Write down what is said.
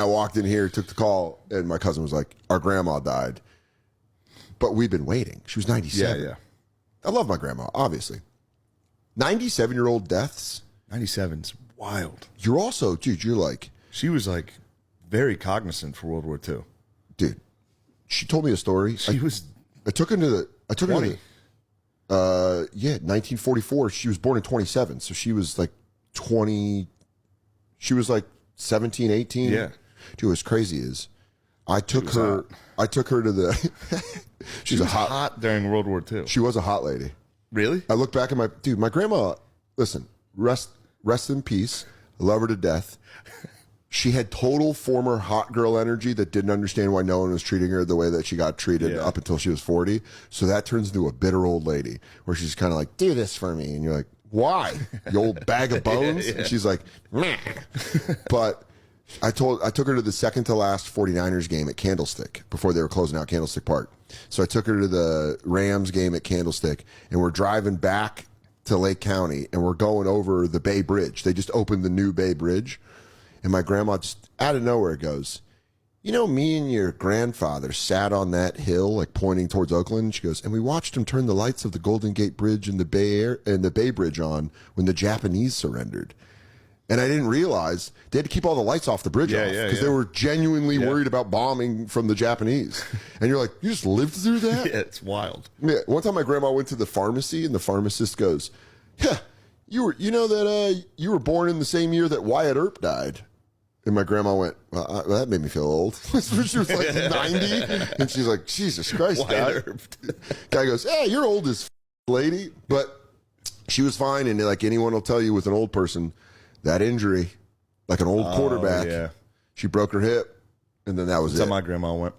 I walked in here, took the call, and my cousin was like, our grandma died. But we've been waiting. She was 97. Yeah. I love my grandma, obviously. 97-year-old deaths. 97's wild. You're also, dude, you're like... She was like very cognizant for World War II. Dude, she told me a story. I took her to the... I took 20. her to the... 1944. She was born in 27, so she was like 20... She was like 17, 18. Yeah. Dude, what's crazy is I took her to the... She was hot during World War II. She was a hot lady. Really? I look back at my grandma, listen, rest in peace. I love her to death. She had total former hot girl energy that didn't understand why no one was treating her the way that she got treated up until she was 40. So that turns into a bitter old lady where she's kind of like, do this for me. And you're like, why? You old bag of bones? And she's like, meh. But I took her to the second to last 49ers game at Candlestick before they were closing out Candlestick Park. So I took her to the Rams game at Candlestick, and we're driving back to Lake County, and we're going over the Bay Bridge. They just opened the new Bay Bridge, and my grandma just out of nowhere goes, you know, me and your grandfather sat on that hill, like pointing towards Oakland. She goes, and we watched him turn the lights of the Golden Gate Bridge and the Bay Bridge on when the Japanese surrendered. And I didn't realize they had to keep all the lights off the bridge off because they were genuinely worried about bombing from the Japanese. And you're like, you just lived through that? Yeah, it's wild. Yeah. One time my grandma went to the pharmacy and the pharmacist goes, yeah, you were born in the same year that Wyatt Earp died. And my grandma went, well, that made me feel old. She was like 90. And she's like, Jesus Christ, Dad. Guy goes, hey, you're old as lady. But she was fine. And like anyone will tell you with an old person, that injury, like an old quarterback, she broke her hip, and then that was it. That's how my grandma went.